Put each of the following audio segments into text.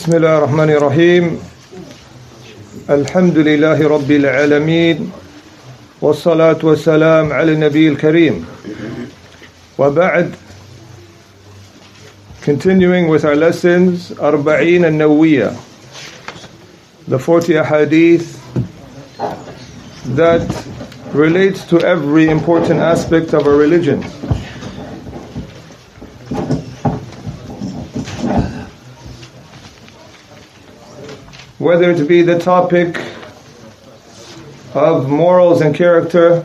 بسم الله الرحمن الرحيم الحمد لله رب العالمين والصلاة والسلام على النبي الكريم وبعد. Continuing with our lessons, Arba'een al-Nawiyya, the 40 ahadith that relates to every important aspect of our religion. Whether it be the topic of morals and character,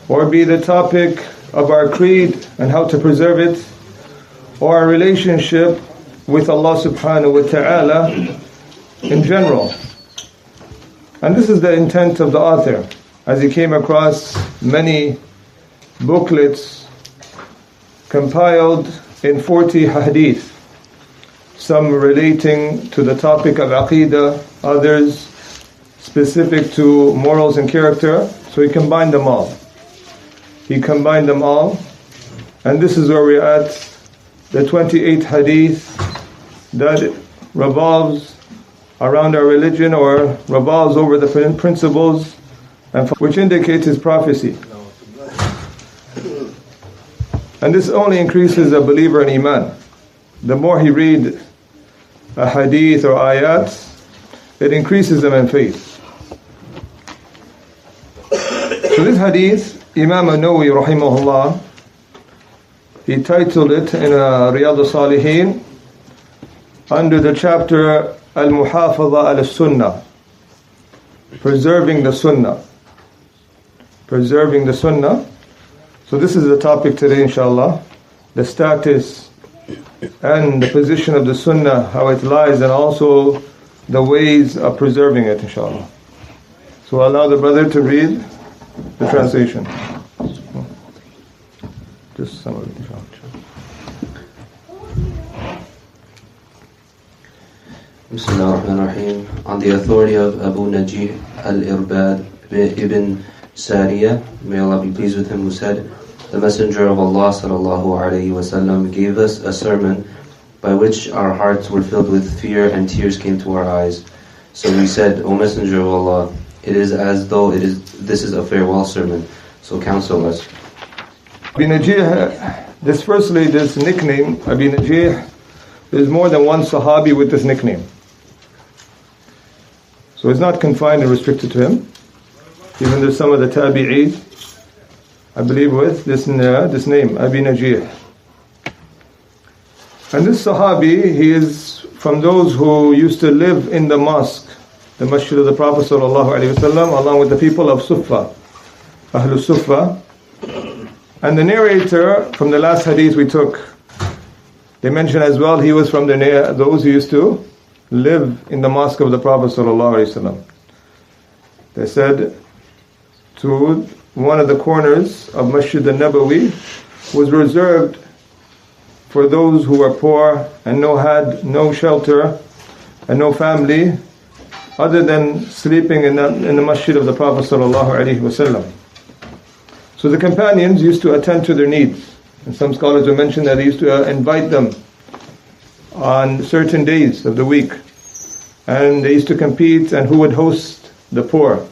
or be the topic of our creed and how to preserve it, or our relationship with Allah subhanahu wa ta'ala in general. And this is the intent of the author, as he came across many booklets compiled in 40 hadith, some relating to the topic of aqidah, others specific to morals and character. So he combined them all. And this is where we're at, the 28 hadith that revolves around our religion, or revolves over the principles and which indicates his prophecy. And this only increases a believer in iman. The more he read a hadith or ayat, it increases them in faith. So this hadith, Imam an-Nawawi rahimahullah, he titled it in Riyadh al-Salihin under the chapter Al-Muhafadha al-Sunnah, preserving the Sunnah. Preserving the Sunnah. So this is the topic today, inshallah, the status and the position of the Sunnah, how it lies, and also the ways of preserving it, inshallah. So I'll allow the brother to read the translation. Just some of it, inshallah. Bismillah ar-Rahman ar-Rahim. On the authority of Abu Najih al-Irbad ibn Sariyah, may Allah be pleased with him, who said, the Messenger of Allah sallallahu alayhi wasallam gave us a sermon by which our hearts were filled with fear and tears came to our eyes. So we said, O Messenger of Allah, it is as though this is a farewell sermon, so counsel us. Abi Najih, this nickname, Abi Najih, there's more than one Sahabi with this nickname. So it's not confined and restricted to him. Even there's some of the Tabi'een, I believe, with this name, Abi Najih. And this Sahabi, he is from those who used to live in the mosque, the masjid of the Prophet ﷺ, along with the people of Sufa, Ahlul Sufa. And the narrator from the last hadith we took, they mentioned as well, he was from those who used to live in the mosque of the Prophet ﷺ. They said, to one of the corners of Masjid al-Nabawi was reserved for those who were poor and had no shelter and no family other than sleeping in the Masjid of the Prophet ﷺ. So the companions used to attend to their needs. And some scholars have mentioned that they used to invite them on certain days of the week. And they used to compete and who would host the poor.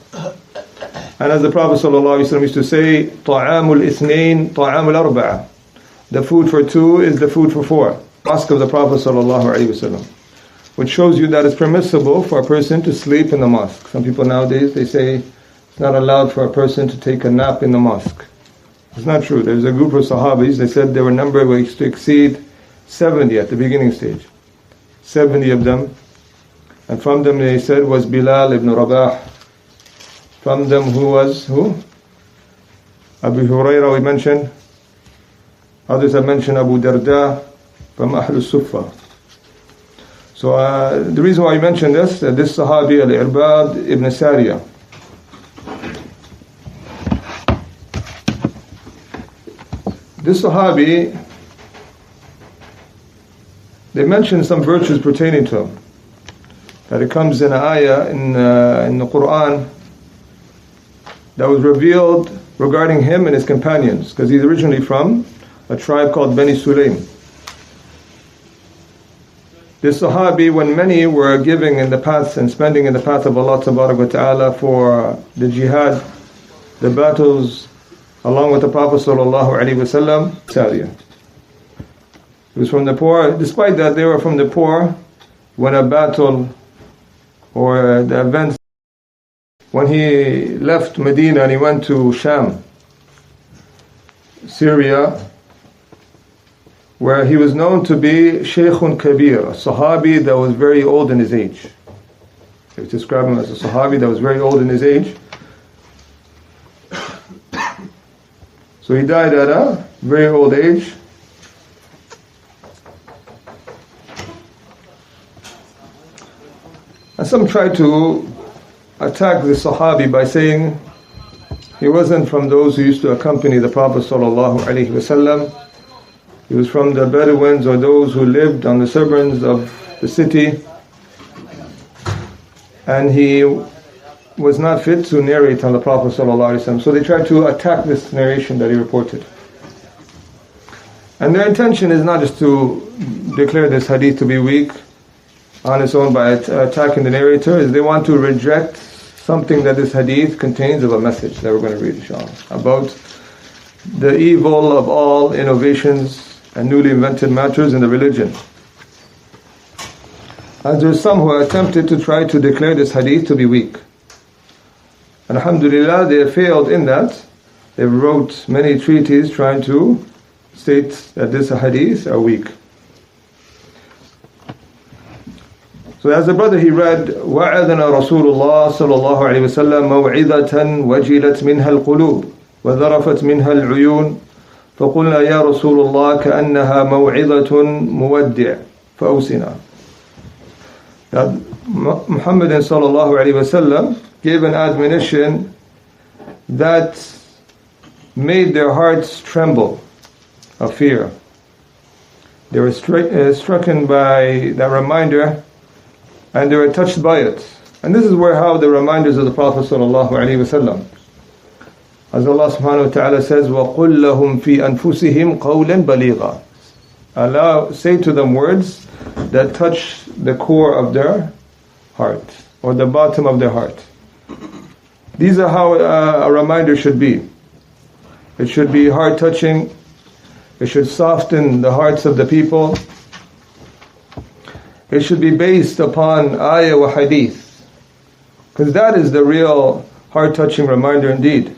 And as the Prophet ﷺ used to say, طَعَامُ الْإِثْنَيْنِ طَعَامُ الْأَرْبَعَةِ, the food for two is the food for four. Mosque of the Prophet ﷺ, which shows you that it's permissible for a person to sleep in the mosque. Some people nowadays, they say it's not allowed for a person to take a nap in the mosque. It's not true. There's a group of Sahabis, they said their number was to exceed 70 at the beginning stage. 70 of them. And from them, they said, was Bilal ibn Rabah. From them, who? Abu Hurairah we mentioned. Others have mentioned Abu Darda from Ahlul Sufa. So the reason why I mentioned this Sahabi al-Irbad ibn Sariyah. This Sahabi, they mention some virtues pertaining to him. That it comes in an ayah in the Quran that was revealed regarding him and his companions, because he's originally from a tribe called Bani Sulaym. This Sahabi, when many were giving in the path and spending in the path of Allah Ta'ala for the jihad, the battles, along with the Prophet Sallallahu Alaihi Wasallam, Sariya. He was from the poor. Despite that, they were from the poor. When a battle or the events, when he left Medina and he went to Sham, Syria, where he was known to be Shaykhun Kabir, a Sahabi that was very old in his age. They describe him as a Sahabi that was very old in his age. So he died at a very old age. And some try to attack the Sahabi by saying he wasn't from those who used to accompany the Prophet Sallallahu Alaihi Wasallam. He was from the Bedouins, or those who lived on the suburbs of the city, and he was not fit to narrate on the Prophet ﷺ. So they tried to attack this narration that he reported. And their intention is not just to declare this hadith to be weak on its own by attacking the narrator, is they want to reject something that this hadith contains of a message that we're going to read, inshallah, about the evil of all innovations and newly invented matters in the religion. As there are some who attempted to try to declare this hadith to be weak. And alhamdulillah, they have failed in that. They wrote many treatises trying to state that this hadith are weak. So as the brother, he read, وَعَذَنَا رَسُولُ اللَّهِ صَلَى اللَّهُ عَلَيْهِ وَسَلَّمَ مَوْعِظَةً وَجِلَتْ مِنْهَا الْقُلُوبُ وَذَرَفَتْ مِنْهَا الْعُيُونُ فقلنا يا رسول الله كأنها موعظة مودع فأوصنا. That Muhammad sallallahu alaihi wasallam gave an admonition that made their hearts tremble of fear. They were stricken by that reminder, and they were touched by it. And this is how the reminders of the Prophet sallallahu alaihi wasallam. As Allah subhanahu wa ta'ala says, وَقُلْ لَهُمْ فِي أَنفُسِهِمْ قَوْلًا بَلِيغًا. Say to them words that touch the core of their heart, or the bottom of their heart. These are how a reminder should be. It should be heart-touching. It should soften the hearts of the people. It should be based upon ayah wa hadith, because that is the real heart-touching reminder indeed.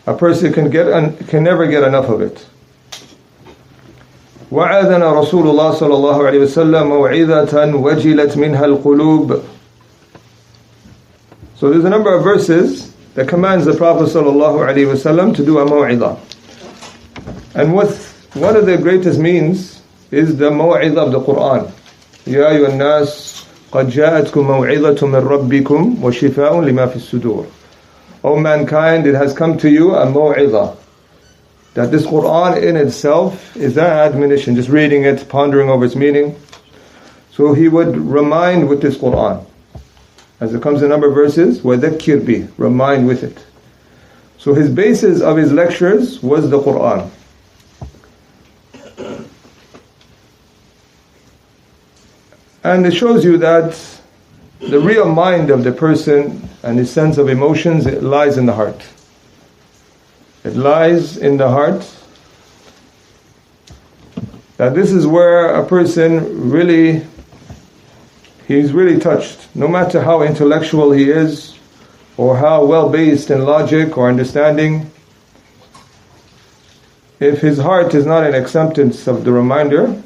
A person can never get enough of it. وَعَذَنَا رَسُولُ اللَّهِ صَلَى اللَّهُ عَلَيْهِ وَسَلَّمَ مَوْعِظَةً وَجِلَتْ مِنْهَا الْقُلُوبُ. So there's a number of verses that commands the Prophet sallallahu alaihi wasallam to do a maw'idah. And one of the greatest means is the maw'idah of the Quran. يَا أَيُّهَا النَّاسِ قَدْ جَاءَتْكُمْ مَوْعِظَةٌ مِّن رَبِّكُمْ وَشِفَاءٌ لِمَا فِي الصُّدُورِ. O mankind, it has come to you a maw'idah. That this Quran in itself is an admonition, just reading it, pondering over its meaning. So he would remind with this Quran. As it comes in a number of verses, وَذَكِّرْ بِهِ, remind with it. So his basis of his lectures was the Quran. And it shows you that the real mind of the person and his sense of emotions, it lies in the heart. It lies in the heart. That this is where a person he's really touched. No matter how intellectual he is, or how well based in logic or understanding, if his heart is not in acceptance of the reminder,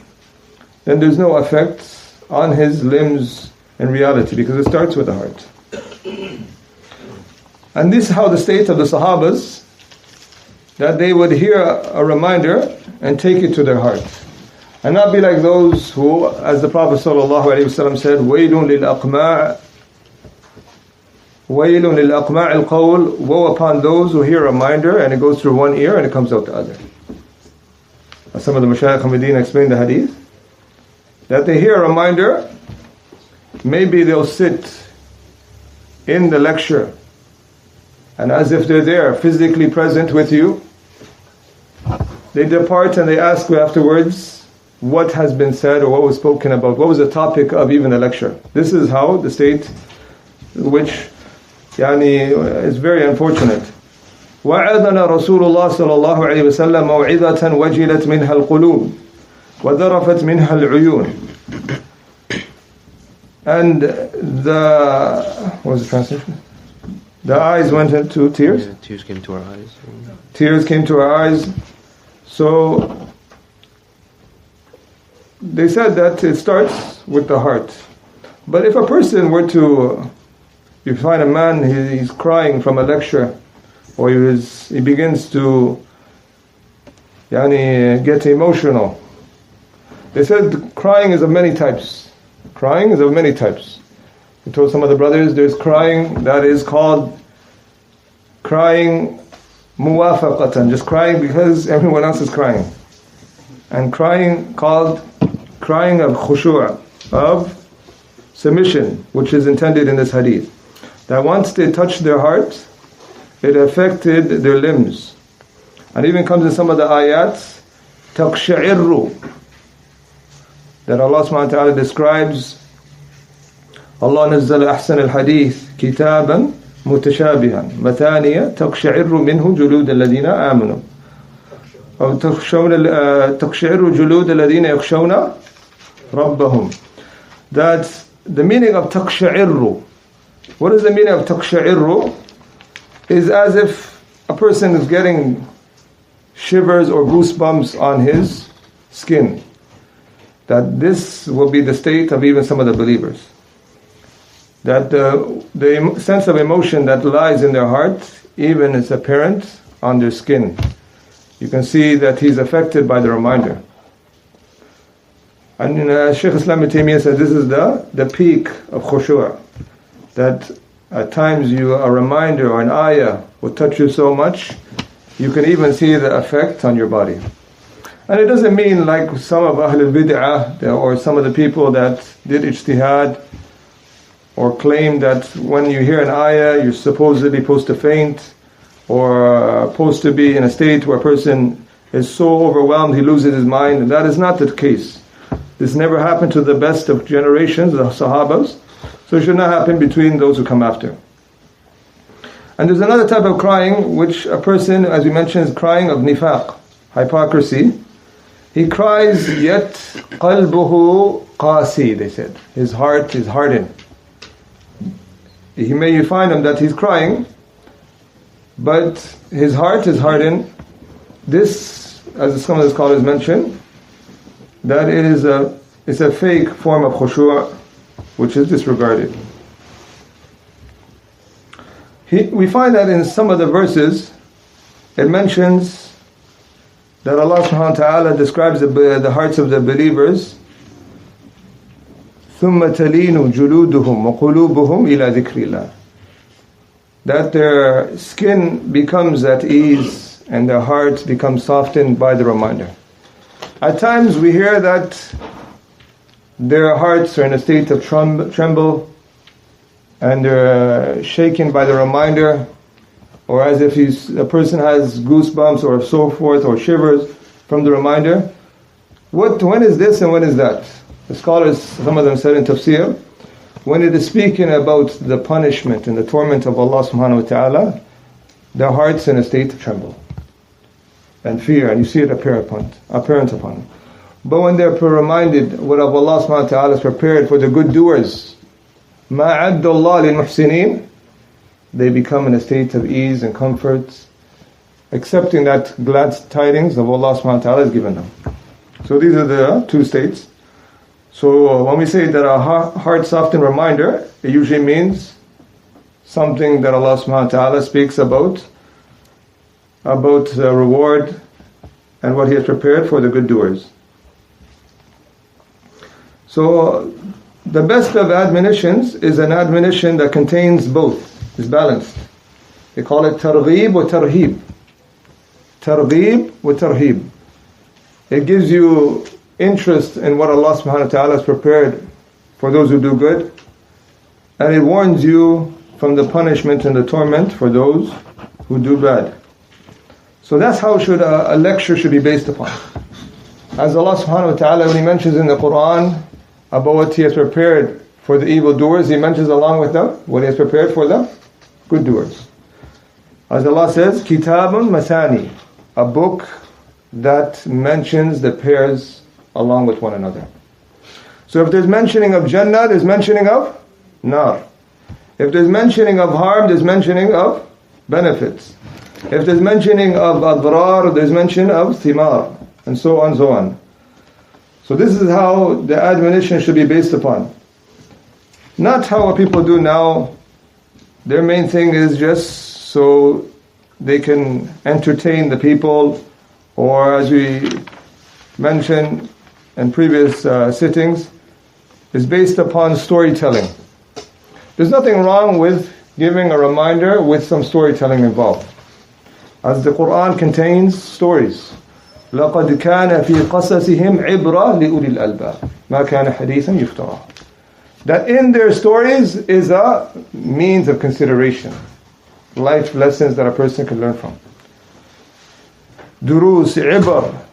then there's no effect on his limbs in reality, because it starts with the heart. And this is how the state of the Sahabas, that they would hear a reminder and take it to their heart. And not be like those who, as the Prophet ﷺ said, وَيْلٌ لِلْأَقْمَاعِ وَيْلٌ لِلْأَقْمَاعِ الْقَوْلِ. Woe upon those who hear a reminder and it goes through one ear and it comes out the other. As some of the Mashayikh of Medina explained the hadith, that they hear a reminder, maybe they'll sit in the lecture and as if they're there, physically present with you, they depart and they ask you afterwards, what has been said or what was spoken about, what was the topic of even the lecture. This is how the state, which is very unfortunate. وعظنا رسول الله صلى الله عليه وسلم موعظة وجلت منها القلوب وذرفت منها العيون. And what was the translation? The eyes went into tears. Yeah, tears came to our eyes. Tears came to our eyes. So they said that it starts with the heart. But if a person were to, you find a man, he's crying from a lecture, or he begins to get emotional. They said crying is of many types. Crying is of many types. We told some of the brothers there's crying that is called crying muwafaqatan, just crying because everyone else is crying. And crying called crying of khushu', of submission, which is intended in this hadith. That once they touched their heart, it affected their limbs. And even comes in some of the ayats, taqsha'irru, that Allah subhanahu wa ta'ala describes, Allah nazzala ahsan al-hadith kitaban mutashabihan mathaniya taqsha'irru minhu julud alladhina amanu aw taqsha'irru julud alladhina yakhshawna rabbahum. That's the meaning of taqsha'irru. What is the meaning of taqsha'irru? Is as if a person is getting shivers or goosebumps on his skin. That this will be the state of even some of the believers. That the sense of emotion that lies in their heart, even is apparent on their skin. You can see that he's affected by the reminder. And Shaykh Islam Ibn Taymiyyah said this is the peak of khushu'. That at times a reminder or an ayah will touch you so much, you can even see the effect on your body. And it doesn't mean like some of Ahlul Bid'ah or some of the people that did ijtihad or claim that when you hear an ayah you're supposedly supposed to faint or supposed to be in a state where a person is so overwhelmed he loses his mind. That is not the case. This never happened to the best of generations, the Sahabas, so it should not happen between those who come after. And there's another type of crying which a person, as we mentioned, is crying of nifaq, hypocrisy. He cries, yet qalbuhu qasi, they said. His heart is hardened. You find him that he's crying, but his heart is hardened. This, as some of the scholars mention, that it's a fake form of khushu', which is disregarded. We find that in some of the verses, it mentions that Allah subhanahu wa ta'ala describes the hearts of the believers, ثُمَّ تَلِينُ جُلُودُهُمْ وَقُلُوبُهُمْ إِلَى ذِكْرِ اللَّهِ, that their skin becomes at ease and their heart becomes softened by the reminder. At times we hear that their hearts are in a state of tremble and they're shaken by the reminder, or as if a person has goosebumps or so forth, or shivers from the reminder. When is this and when is that? The scholars, some of them said in tafsir, when it is speaking about the punishment and the torment of Allah subhanahu wa ta'ala, their hearts in a state of tremble and fear, and you see it apparent upon them. But when they're reminded what of Allah subhanahu wa ta'ala has prepared for the good doers, مَا عَدَّ اللَّهِ لِلْمُحْسِنِينَ, they become in a state of ease and comfort, accepting that glad tidings of Allah subhanahu wa ta'ala has given them. So these are the two states. So when we say that a heart softened reminder, it usually means something that Allah subhanahu wa ta'ala speaks about the reward and what He has prepared for the good doers. So the best of admonitions is an admonition that contains both, is balanced. They call it targheeb wa tarheeb. Targheeb wa tarheeb. It gives you interest in what Allah subhanahu wa ta'ala has prepared for those who do good, and it warns you from the punishment and the torment for those who do bad. So that's how a lecture should be based upon. As Allah subhanahu wa ta'ala, when He mentions in the Quran about what He has prepared for the evildoers, He mentions along with them what He has prepared for the good doers. As Allah says, Kitabun Masani, a book that mentions the pairs along with one another. So if there's mentioning of Jannah, there's mentioning of Nar. If there's mentioning of harm, there's mentioning of benefits. If there's mentioning of adrar, there's mention of thimar, and so on, so on. So this is how the admonition should be based upon. Not how what people do now. Their main thing is just so they can entertain the people, or as we mentioned in previous sittings, is based upon storytelling. There's nothing wrong with giving a reminder with some storytelling involved, as the Quran contains stories. لَقَدْ كَانَ فِي قَصَصِهِمْ عِبْرَةٌ لِأُولِي الْأَلْبَابِ مَا كَانَ حَدِيثًا يُفْتَرَى. That in their stories is a means of consideration, life lessons that a person can learn from. Durus, ibar,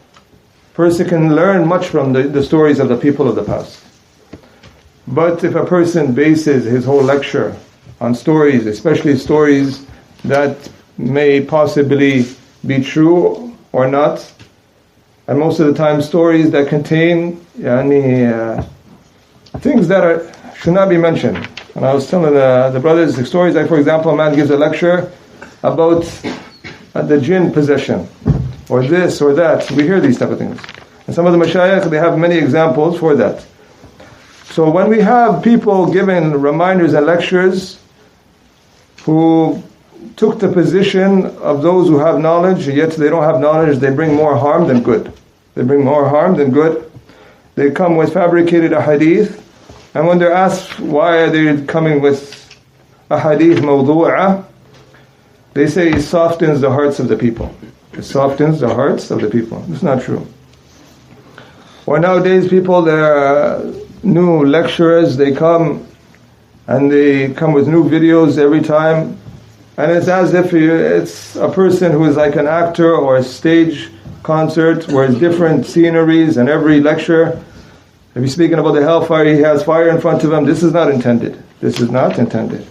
person can learn much from the stories of the people of the past. But if a person bases his whole lecture on stories, especially stories that may possibly be true or not, and most of the time stories that contain things that should not be mentioned. And I was telling the brothers the stories, like for example, a man gives a lecture about the jinn possession, or this or that. We hear these type of things. And some of the mashayikh, they have many examples for that. So when we have people giving reminders and lectures who took the position of those who have knowledge, yet they don't have knowledge, they bring more harm than good. They bring more harm than good. They come with fabricated ahadith, and when they're asked why are they coming with ahadith mawdu'ah, they say it softens the hearts of the people. It softens the hearts of the people. It's not true. Or nowadays people, they're new lecturers, they come and they come with new videos every time, and it's as if it's a person who is like an actor or a stage concert where it's different sceneries, and every lecture, if he's speaking about the hellfire, he has fire in front of him. This is not intended. This is not intended.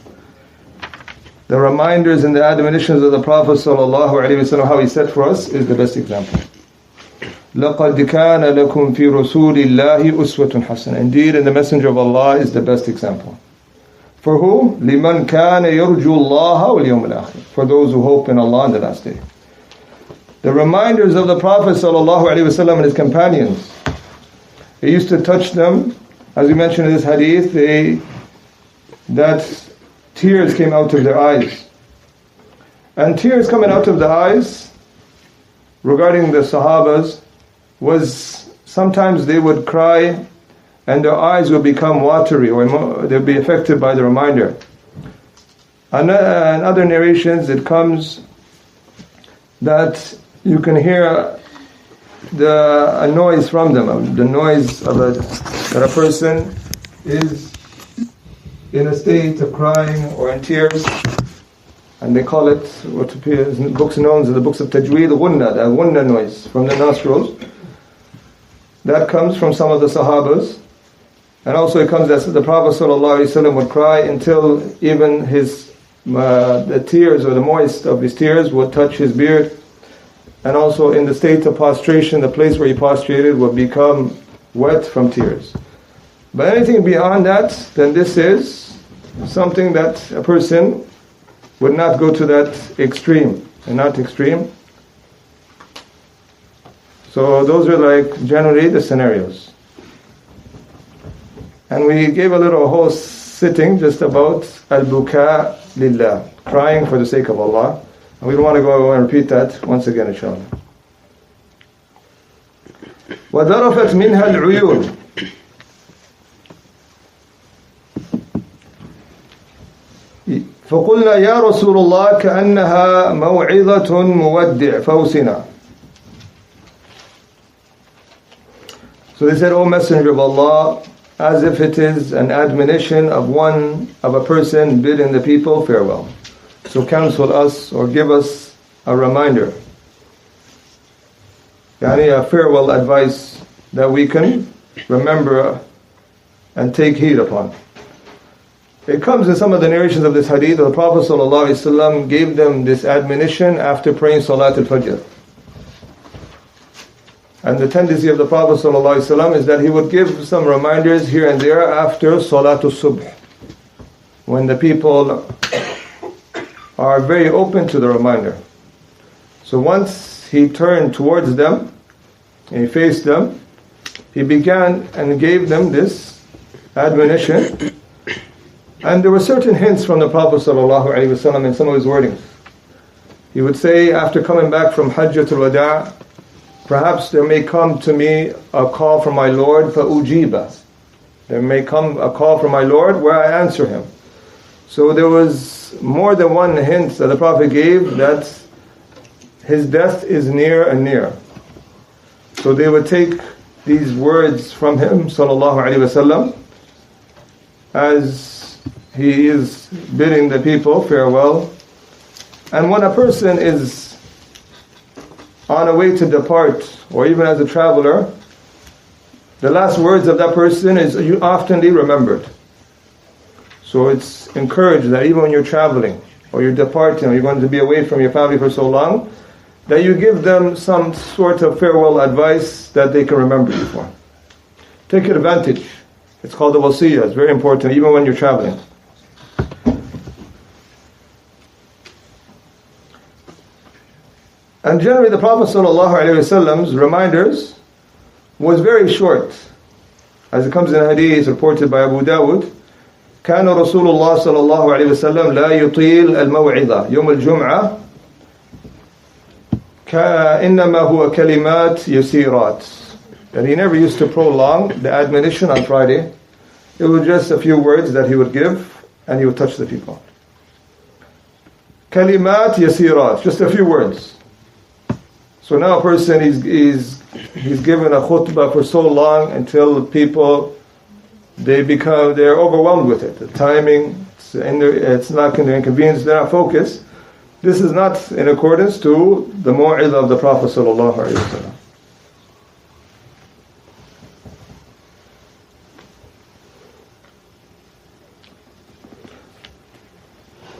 The reminders and the admonitions of the Prophet ﷺ, how he said for us, is the best example. لَقَدْ كَانَ لَكُمْ فِي رُسُولِ اللَّهِ أُسْوَةٌ حَسَنَةٌ. Indeed, in the Messenger of Allah is the best example. For who? لِمَنْ كَانَ يَرْجُو اللَّهَ وَالْيَوْمَ الْآخِرِ. For those who hope in Allah on the last day. The reminders of the Prophet ﷺ and his companions, he used to touch them, as we mentioned in this hadith, that tears came out of their eyes. And tears coming out of the eyes, regarding the Sahabas, was sometimes they would cry and their eyes would become watery, or they would be affected by the reminder. And in other narrations it comes that you can hear a noise from them, the noise of that a person is in a state of crying or in tears, and they call it what appears in books known as the books of Tajweed, ghunna, the ghunna noise from the nostrils. That comes from some of the Sahabas, and also it comes that the Prophet ﷺ would cry until even the tears or the moist of his tears would touch his beard. And also in the state of prostration, the place where he prostrated would become wet from tears. But anything beyond that, then this is something that a person would not go to that extreme, and not extreme. So those are like generally the scenarios. And we gave a whole sitting just about al-buka lillah, crying for the sake of Allah. And we don't want to go and repeat that once again, inshallah. وَذَرَفَتْ مِنْهَا الْعُيُونَ. فقلنا يا رسول الله كأنها موعظة مودع فوصنا. So they said, O Messenger of Allah, as if it is an admonition of a person bidding the people farewell. So counsel us or give us a reminder. a farewell advice that we can remember and take heed upon. It comes in some of the narrations of this hadith that the Prophet ﷺ gave them this admonition after praying Salat al-Fajr. And the tendency of the Prophet ﷺ is that he would give some reminders here and there after Salatul Subh, when the people are very open to the reminder. So once he turned towards them, and he faced them, he began and gave them this admonition. And there were certain hints from the Prophet ﷺ in some of his wordings. He would say, after coming back from Hajjatul Wada', perhaps there may come to me a call from my Lord, فَأُجِيبَ. There may come a call from my Lord where I answer him. So there was more than one hint that the Prophet gave that his death is near and near. So they would take these words from him, sallallahu alaihi wasallam, as he is bidding the people farewell. And when a person is on a way to depart, or even as a traveler, the last words of that person is oftenly remembered. So it's encouraged that even when you're traveling, or you're departing, or you're going to be away from your family for so long, that you give them some sort of farewell advice that they can remember you for. Take advantage. It's called the wasiyah. It's very important, even when you're traveling. And generally the Prophet ﷺ's reminders was very short. As it comes in a hadith reported by Abu Dawud, كان رسول الله صلى الله عليه وسلم لا يطيل الموعظة يوم الجمعة إنما هو كلمات يسيرات. That he never used to prolong the admonition on Friday. It was just a few words that he would give and he would touch the people. كلمات يسيرات, just a few words. So now a person he's given a khutbah for so long until people they're overwhelmed with it. The timing, it's not going to inconvenience, they're not focused. This is not in accordance to the mu'idh of the Prophet sallallahu alaihi wasallam.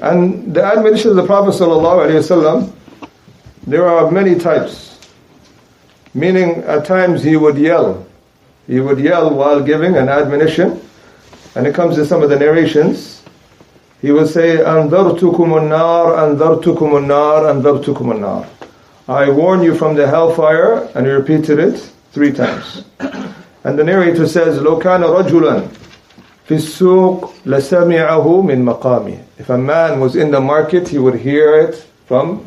And the admonition of the Prophet sallallahu alaihi wasallam, there are of many types. Meaning, at times he would yell. He would yell while giving an admonition. And it comes in some of the narrations. He would say, أَنذَرْتُكُمُ النَّارِ أَنذَرْتُكُمُ النَّارِ أَنذَرْتُكُمُ النَّارِ. I warn you from the hellfire, and he repeated it 3 times. And the narrator says, لَوْ كَانَ رَجُلًا فِي السُّوقِ لَسَمِعَهُ مِنْ مَقَامِهِ. If a man was in the market, he would hear it from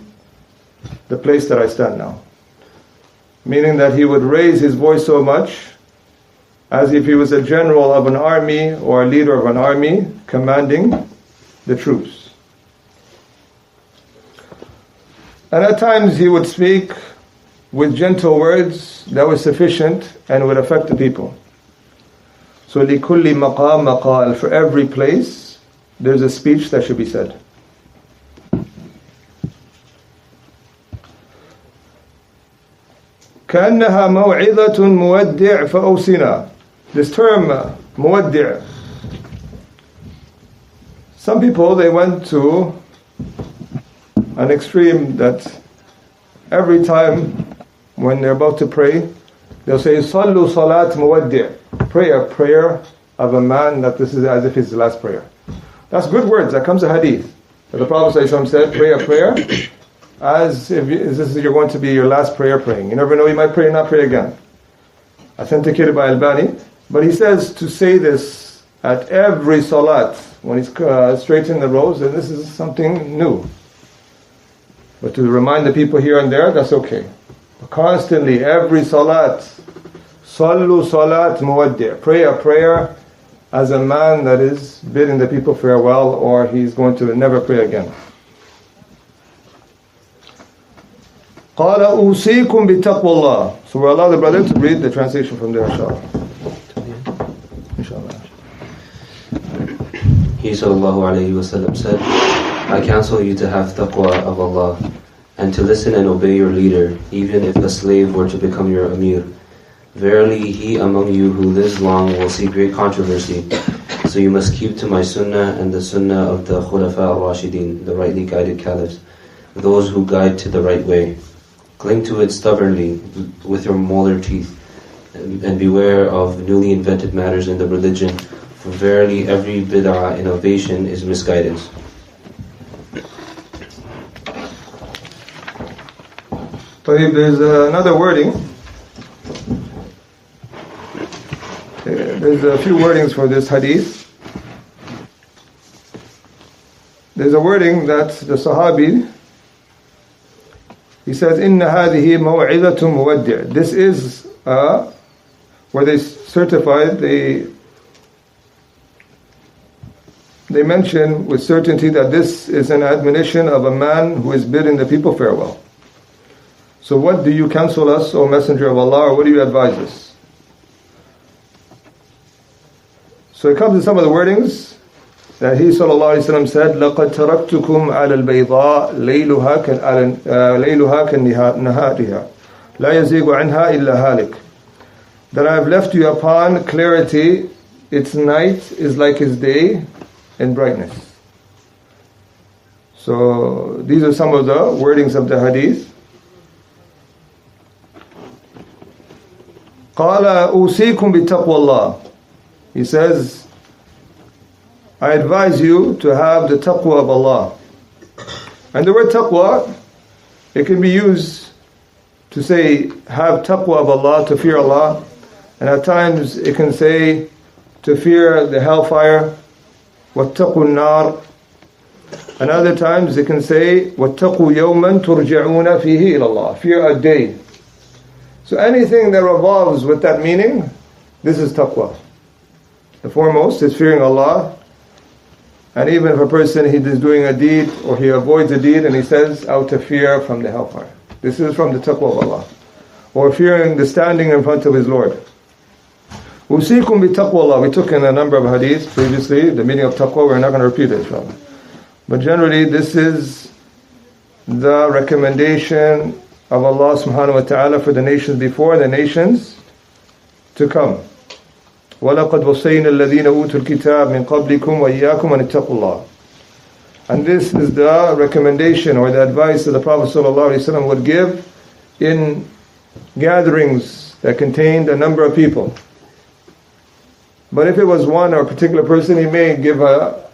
the place that I stand now. Meaning that he would raise his voice so much as if he was a general of an army or a leader of an army commanding the troops. And at times he would speak with gentle words that were sufficient and would affect the people. So لِكُلِّ مَقَامَ مَقَالٍ, for every place there's a speech that should be said. كأنها موعظة مودع فأوصنا. This term مودع, some people they went to an extreme that every time when they're about to pray they'll say صلوا صلاة مودع, pray a prayer of a man that this is as if it's the last prayer. That's good words. That comes a hadith that the Prophet ﷺ said, pray a prayer as if this is you're going to be your last prayer praying. You never know, you might pray and not pray again. Authenticated by Albani. But he says to say this at every salat when he's straightening the rows, and this is something new. But to remind the people here and there, that's okay. But constantly, every salat, sallu salat muwaddi', pray a prayer as a man that is bidding the people farewell, or he's going to never pray again. قال أوصيكم بتقوى الله. So we'll allow the brother to read the translation from there, inshallah. He sallallahu alayhi wa sallam said, I counsel you to have taqwa of Allah and to listen and obey your leader, even if a slave were to become your Amir. Verily, he among you who lives long will see great controversy. So you must keep to my sunnah and the sunnah of the Khulafa al-Rashidin, the rightly guided caliphs, those who guide to the right way. Cling to it stubbornly with your molar teeth, and beware of newly invented matters in the religion, for verily every bid'ah innovation is misguidance. There's another wording. There's a few wordings for this hadith. There's a wording that the Sahabi, he says, "Inna hadihi maw'idatun muwaddi'." This is where they certified, they mention with certainty that this is an admonition of a man who is bidding the people farewell. So what do you counsel us, O Messenger of Allah, or what do you advise us? So it comes to some of the wordings that he sallallahu alaihi wasallam said, لَقَدْ تَرَكْتُكُمْ عَلَى الْبَيْضَاءِ لَيْلُهَا كَالنَّهَارِهَا لَا يَزِيغُ عَنْهَا إِلَّا هَالِكٌ. That I have left you upon clarity, its night is like its day in brightness. So these are some of the wordings of the hadith. قَالَ أُوصِيكُمْ بِتَقْوَى اللَّهِ. He says, I advise you to have the taqwa of Allah. And the word taqwa, it can be used to say, have taqwa of Allah, to fear Allah. And at times it can say, to fear the hellfire, وَاتَّقُوا النَّارِ. And other times it can say, وَاتَّقُوا يَوْمًا تُرْجَعُونَ فِيهِ إِلَى اللَّهِ. Fear a day. So anything that revolves with that meaning, this is taqwa. The foremost is fearing Allah. And even if a person, he is doing a deed or he avoids a deed and he says, out of fear from the hellfire. This is from the taqwa of Allah. Or fearing the standing in front of his Lord. Usikum bi taqwa Allah. We took in a number of hadiths previously, the meaning of taqwa, we're not going to repeat it, inshallah. But generally, this is the recommendation of Allah subhanahu wa ta'ala for the nations before and the nations to come. وَلَقَدْ وَصَّيْنَا الَّذِينَ أُوتُوا الْكِتَابَ مِنْ قَبْلِكُمْ وَإِيَّاكُمْ أَنِ اتَّقُوا اللَّهِ. And this is the recommendation or the advice that the Prophet ﷺ would give in gatherings that contained a number of people. But if it was one or a particular person, he may give a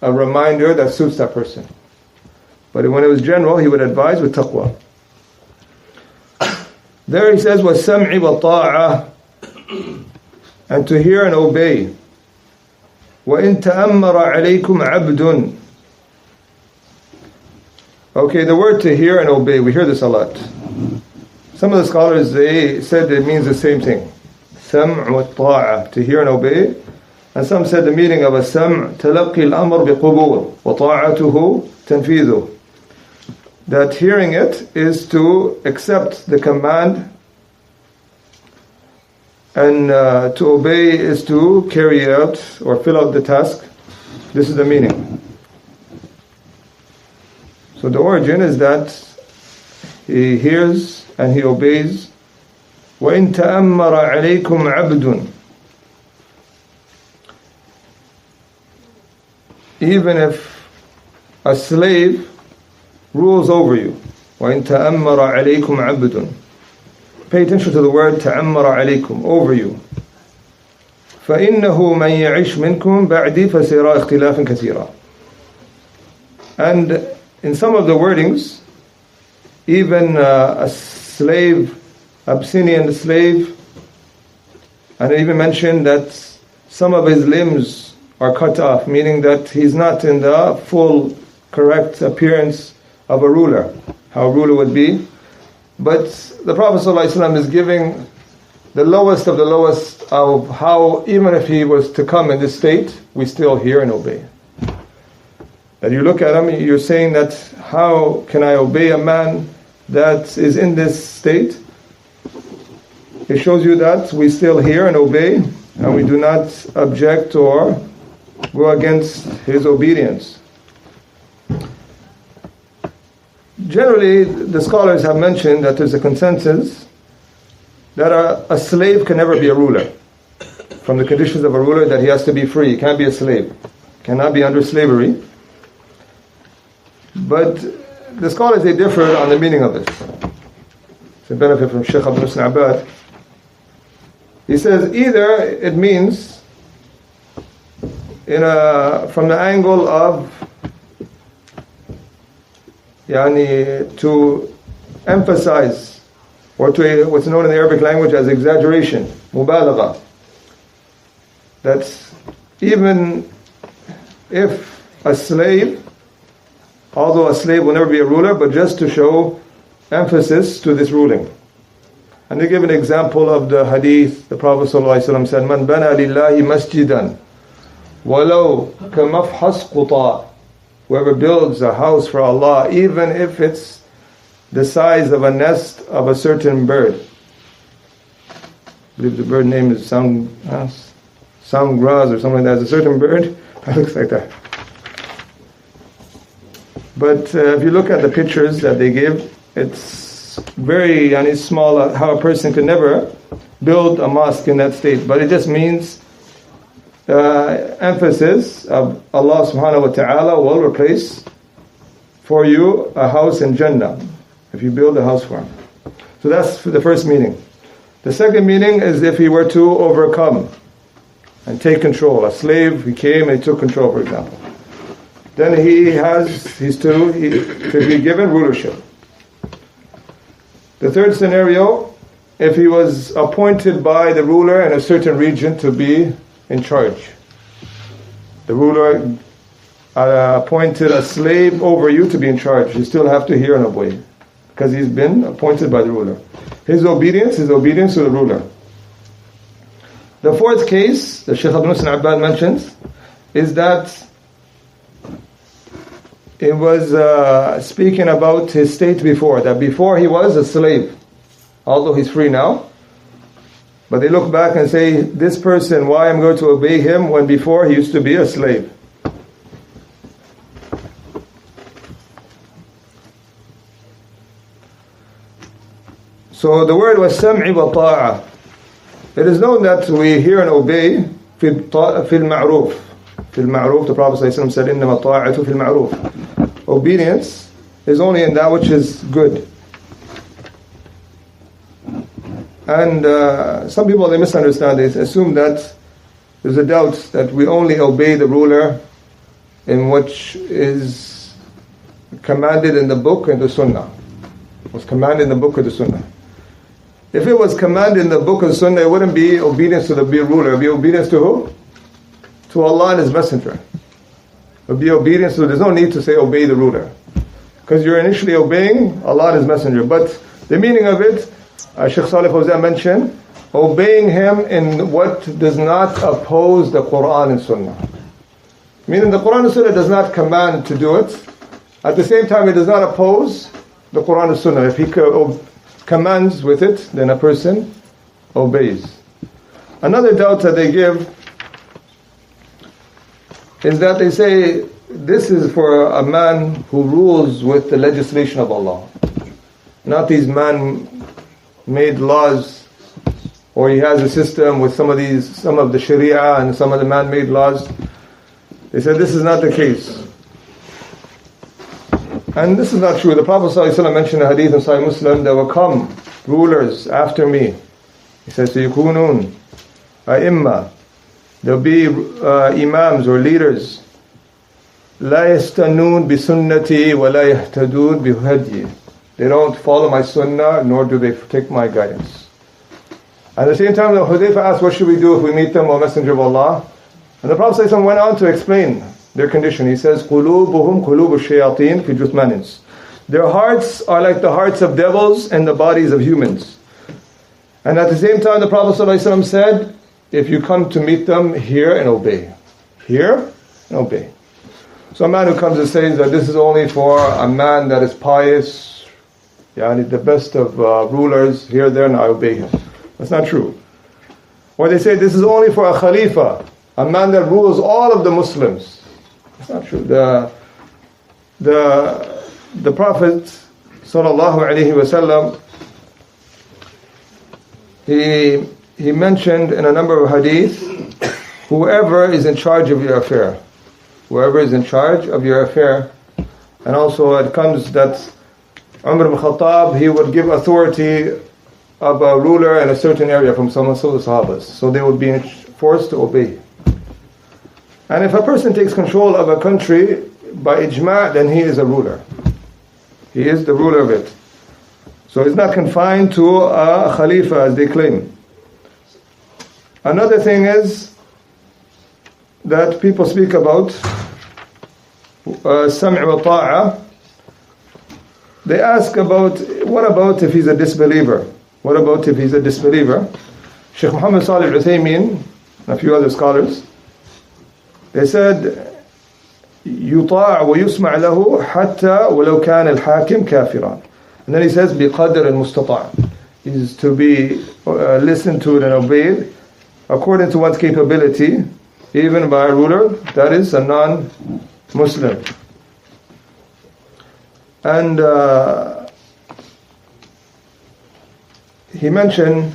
reminder that suits that person. But when it was general, he would advise with taqwa. There he says, وَالسَّمْعِ وَالطَّاعَةِ, and to hear and obey. وَإِن تَأَمَّرَ عَلَيْكُمْ عَبْدٌ. Okay, the word to hear and obey, we hear this a lot. Some of the scholars, they said it means the same thing. سَمْع وَالطَّاعَةِ, to hear and obey. And some said the meaning of a sam' تَلَقِّي الْأَمْرِ بِقُبُولٍ وَطَاعَتُهُ تَنْفِيذُهُ. That hearing it is to accept the command, and to obey is to carry out or fill out the task. This is the meaning. So the origin is that he hears and he obeys. وَإِن تَأَمَّرَ عَلَيْكُمْ عَبْدٌ. Even if a slave rules over you. وَإِن تَأَمَّرَ عَلَيْكُمْ عَبْدٌ. Pay attention to the word تَأَمَّرَ عَلَيْكُمْ, over you. فَإِنَّهُ مَنْ يَعِشْ مِنْكُمْ بَعْدِي فَسَيَرَى اخْتِلَافًا كَثِيرًا. And in some of the wordings, even a slave, Abyssinian slave, and it even mentioned that some of his limbs are cut off, meaning that he's not in the full correct appearance of a ruler, how a ruler would be. But the Prophet ﷺ is giving the lowest of the lowest of how, even if he was to come in this state, we still hear and obey. That you look at him, you're saying that, how can I obey a man that is in this state? It shows you that we still hear and obey, and we do not object or go against his obedience. generally, the scholars have mentioned that there's a consensus that a slave can never be a ruler. From the conditions of a ruler, that he has to be free. He can't be a slave. Cannot be under slavery. But the scholars, they differ on the meaning of this. It's a benefit from Shaykh Abdul Muhsin Abbad. He says either it means from the angle of to emphasize, or to what's known in the Arabic language as exaggeration, mubalagha. That's even if a slave, although a slave will never be a ruler, but just to show emphasis to this ruling. And they give an example of the hadith. The Prophet ﷺ said, "Man bana lillahi masjidan, walau kamafhas quta." Whoever builds a house for Allah, even if it's the size of a nest of a certain bird. I believe the bird name is Sangraz or something like that. It's a certain bird that looks like that. But if you look at the pictures that they give, it's very small, how a person could never build a mosque in that state. But it just means emphasis of Allah subhanahu wa ta'ala will replace for you a house in Jannah if you build a house for him. So that's the first meaning. The second meaning is if he were to overcome and take control. A slave, he came and he took control, for example. Then he's to be given rulership. The third scenario, if he was appointed by the ruler in a certain region to be in charge. The ruler appointed a slave over you to be in charge. You still have to hear and obey, because he's been appointed by the ruler. His obedience is obedience to the ruler. The fourth case that Shaykh Abdul Muhsin Abbad mentions is that it was speaking about his state before, that before he was a slave, although he's free now. But they look back and say, this person, why I'm going to obey him when before he used to be a slave? So the word was sam'i wa ta'a. It is known that we hear and obey fil ma'ruf. Fil ma'ruf, the Prophet ﷺ said, إِنَّمَا طَاعَةُ فِي الْمَعْرُوفِ. Obedience is only in that which is good. And some people, they misunderstand this, assume that there's a doubt that we only obey the ruler in which is commanded in the book and the sunnah. Was commanded in the book or the sunnah. If it was commanded in the book and sunnah, it wouldn't be obedience to the ruler. It would be obedience to who? To Allah and His Messenger. It would be obedience to, there's no need to say obey the ruler, because you're initially obeying Allah and His Messenger. But the meaning of it, Shaykh Salih Fawzan mentioned, obeying him in what does not oppose the Quran and Sunnah. Meaning the Quran and Sunnah does not command to do it. At the same time, it does not oppose the Quran and Sunnah. If he commands with it, then a person obeys. Another doubt that they give is that they say this is for a man who rules with the legislation of Allah, not these man-made laws, or he has a system with some of the Sharia and some of the man-made laws. They said this is not the case. And this is not true. The Prophet ﷺ mentioned in a hadith in Sahih Muslim, there will come rulers after me. He says, سَيَكُونُونَ أَئِمَّةً. There will be imams or leaders. لَا يَسْتَنُونَ بِسُنَّتِي وَلَا يَهْتَدُونَ بِهَدْيِ. They don't follow my sunnah, nor do they take my guidance. At the same time, the Hudayfa asked, what should we do if we meet them, O Messenger of Allah? And the Prophet ﷺ went on to explain their condition. He says, قُلُوبُهُمْ قُلُوبُ الشَّيَاطِينَ فِي جُثْمَانٍ. Their hearts are like the hearts of devils and the bodies of humans. And at the same time, the Prophet ﷺ said, if you come to meet them, hear and obey. Hear and obey. So a man who comes and says that this is only for a man that is pious, the best of rulers, here, there, and I obey him. That's not true. Or they say this is only for a khalifa, a man that rules all of the Muslims. That's not true. The Prophet sallallahu alayhi wasallam, he mentioned in a number of hadith, whoever is in charge of your affair. Whoever is in charge of your affair. And also it comes that Umar ibn Khattab, he would give authority of a ruler in a certain area from some of the Sahabas. So they would be forced to obey. And if a person takes control of a country by ijma', then he is a ruler. He is the ruler of it. So it's not confined to a khalifa as they claim. Another thing is that people speak about sam' wa ta'a. They ask about, what about if he's a disbeliever? What about if he's a disbeliever? Shaykh Muhammad Salih al-Uthaymeen and a few other scholars, they said, يطاع ويسمع له حتى ولو كان الحاكم كافرا. And then he says بقدر المستطاع. Is to be listened to and obeyed according to one's capability, even by a ruler that is a non-Muslim. And he mentioned,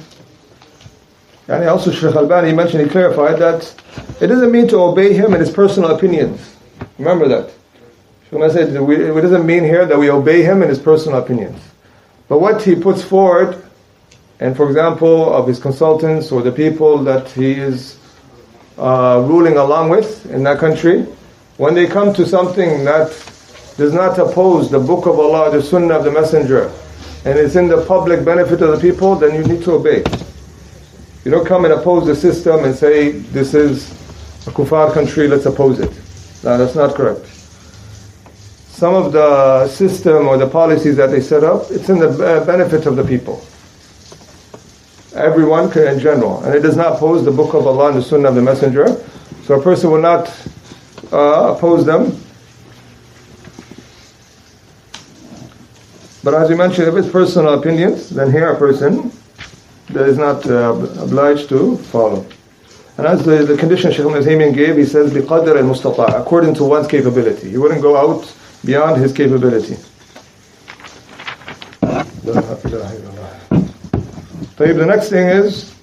and also Shaykh Albani mentioned, he clarified that it doesn't mean to obey him in his personal opinions. Remember that. Shaykh said it doesn't mean here that we obey him in his personal opinions. But what he puts forward, and for example, of his consultants or the people that he is ruling along with in that country, when they come to something that does not oppose the book of Allah, the sunnah of the messenger, and it's in the public benefit of the people, then you need to obey. You don't come and oppose the system and say, this is a kuffar country, let's oppose it. No, that's not correct. Some of the system or the policies that they set up, it's in the benefit of the people. Everyone in general. And it does not oppose the book of Allah and the sunnah of the messenger. So a person will not oppose them. But as we mentioned, if it's personal opinions, then here a person that is not obliged to follow. And as the condition Shaykh al-Uthaymeen gave, he says, بِقَدْرِ الْمُسْتَطَاعِ, according to one's capability. He wouldn't go out beyond his capability. The next thing is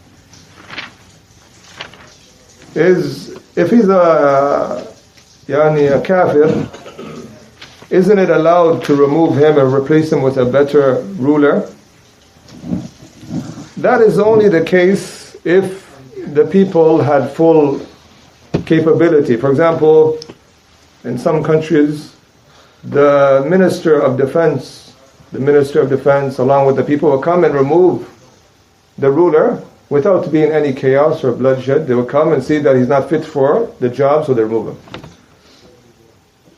if he's a kafir, isn't it allowed to remove him and replace him with a better ruler? That is only the case if the people had full capability. For example, in some countries, the Minister of Defense along with the people will come and remove the ruler without being any chaos or bloodshed. They will come and see that he's not fit for the job, so they remove him.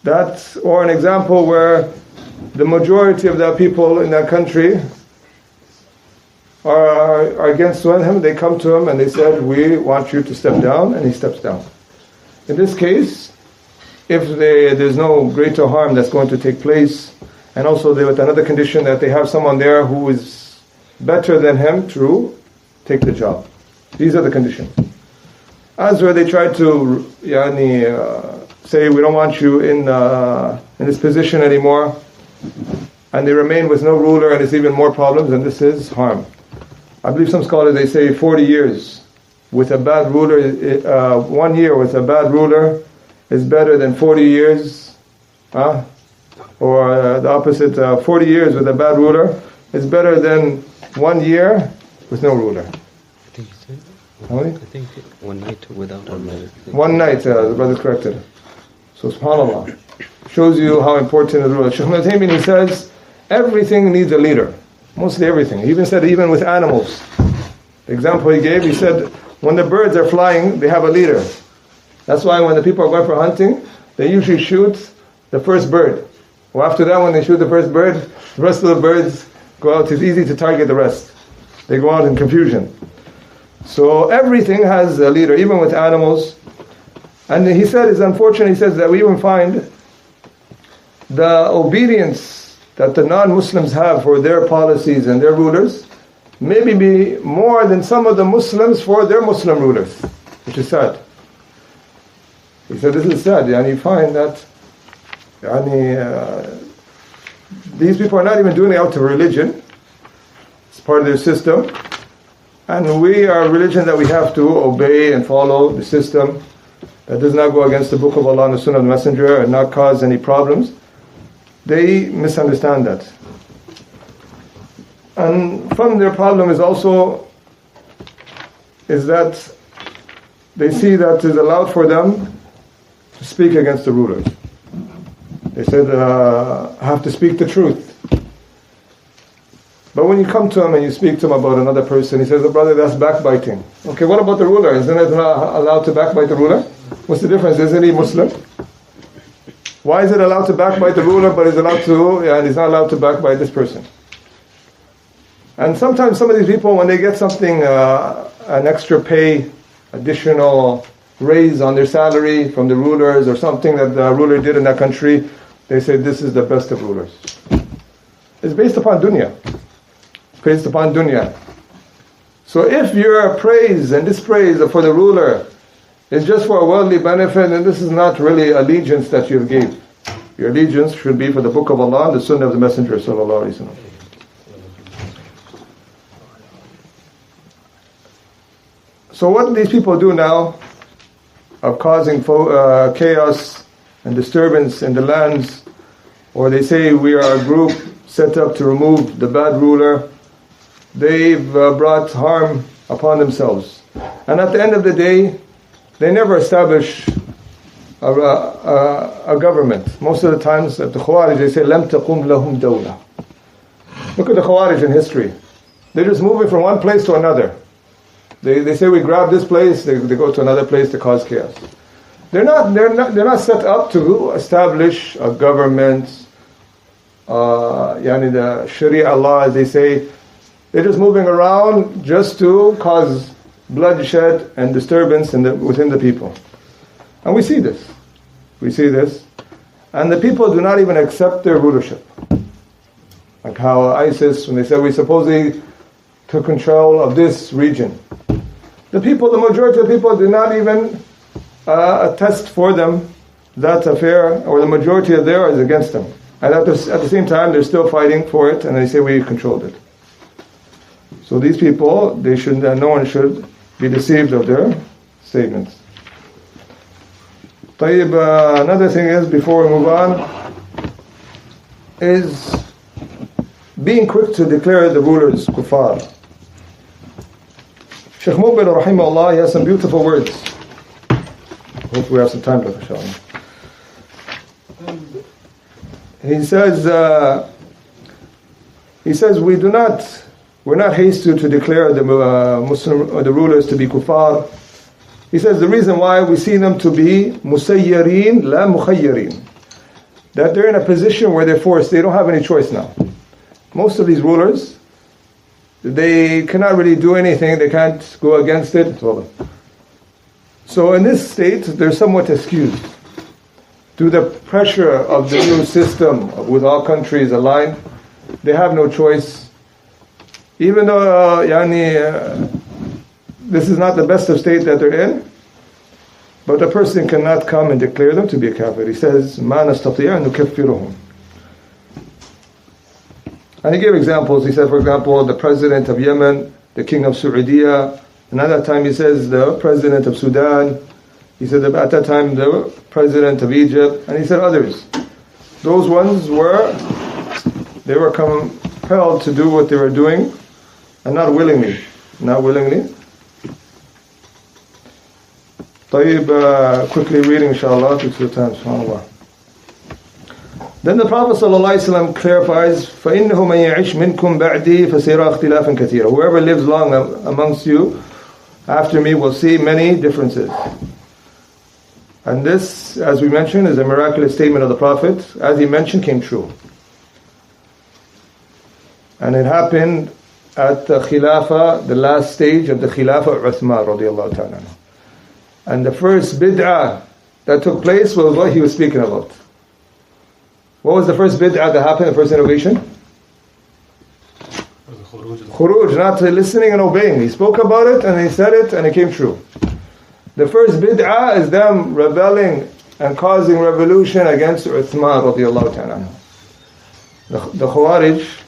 That's, or an example where the majority of the people in that country are against him. They come to him and they said, we want you to step down, and he steps down. In this case, if there's no greater harm that's going to take place, and also with another condition that they have someone there who is better than him to take the job. These are the conditions. As where they try to say, we don't want you in this position anymore, and they remain with no ruler, and it's even more problems, and this is harm. I believe some scholars, they say 40 years with a bad ruler, 1 year with a bad ruler is better than 40 years, or the opposite, 40 years with a bad ruler is better than 1 year with no ruler. I think 1 night without a ruler. 1 night, the brother corrected. So subhanAllah, shows you how important the ruler is. Shaykh al-Uthaymeen, he says, everything needs a leader. Mostly everything. He even said, even with animals. The example he gave, he said, when the birds are flying, they have a leader. That's why when the people are going for hunting, they usually shoot the first bird. Well, after that, when they shoot the first bird, the rest of the birds go out. It's easy to target the rest. They go out in confusion. So everything has a leader, even with animals. And he said, it's unfortunate, he says that we even find the obedience that the non-Muslims have for their policies and their rulers maybe be more than some of the Muslims for their Muslim rulers, which is sad. He said this is sad, and you find that these people are not even doing it out of religion. It's part of their system. And we are a religion that we have to obey and follow the system that does not go against the Book of Allah and the Sunnah of the Messenger and not cause any problems. They misunderstand that. And from their problem is that they see that it is allowed for them to speak against the rulers. They said, I have to speak the truth. But when you come to him and you speak to him about another person, he says, oh, brother, that's backbiting. Okay, what about the ruler? Isn't it not allowed to backbite the ruler? What's the difference? Isn't he Muslim? Why is it allowed to backbite the ruler, but he's not allowed to backbite this person? And sometimes some of these people, when they get something, an extra pay, additional raise on their salary from the rulers, or something that the ruler did in that country, they say this is the best of rulers. It's based upon dunya. Based upon dunya. So if your praise and dispraise for the ruler is just for a worldly benefit, then this is not really allegiance that you gave. Your allegiance should be for the Book of Allah and the Sunnah of the Messenger sallallahu alaihi wasallam. So what these people do now of causing chaos and disturbance in the lands, or they say we are a group set up to remove the bad ruler, they've brought harm upon themselves. And at the end of the day, they never establish a government. Most of the times at the Khawarij they say لَمْ تَقُمْ لَهُمْ دَوْلَةٌ. Look at the Khawarij in history. They're just moving from one place to another. They say we grab this place, they go to another place to cause chaos. They're not set up to establish a government, the Sharia law, as they say. They're just moving around just to cause bloodshed and disturbance within the people. And we see this. And the people do not even accept their rulership. Like how ISIS, when they said we supposedly took control of this region, the majority of the people do not even attest for them that affair, or the majority of there is against them. And at the same time, they're still fighting for it, and they say we controlled it. So these people, no one should be deceived of their statements. Another thing is, before we move on, is being quick to declare the rulers kuffar. Shaykh Muqbil rahimahullah, he has some beautiful words. Hopefully we have some time left, inshallah. He says we're not hasty to declare the Muslim or the rulers to be kuffar. He says the reason why we see them to be musayyarin la mukhayyarin, that they're in a position where they're forced, they don't have any choice now. Most of these rulers, they cannot really do anything, they can't go against it. So in this state, they're somewhat excused. Due to the pressure of the new system with all countries aligned, they have no choice. Even though this is not the best of state that they're in, but a person cannot come and declare them to be a kafir. He says, مَا نَسْتَطِيعَ نُكَفِّرُهُم. And he gave examples. He said, for example, the president of Yemen, the king of Saudi. Another time he says the president of Sudan. He said at that time the president of Egypt. And he said others. Those ones were compelled to do what they were doing, and not willingly. Quickly reading, inshallah, to the time, subhanAllah. Then the Prophet ﷺ clarifies, فَإِنَّهُ مَنْ يَعِشْ مِنْكُمْ بَعْدِي فَسَيَرَى اخْتِلَافًا كَثِيرًا. Whoever lives long amongst you after me will see many differences. And this, as we mentioned, is a miraculous statement of the Prophet. As he mentioned, came true. And it happened at the Khilafah, the last stage of the Khilafah of Uthman radiallahu ta'ala. And the first bid'ah that took place was what he was speaking about. What was the first bid'ah that happened, the first innovation? Khuruj, not listening and obeying. He spoke about it and he said it and it came true. The first bid'ah is them rebelling and causing revolution against Uthman radiallahu ta'ala. The Khawarij,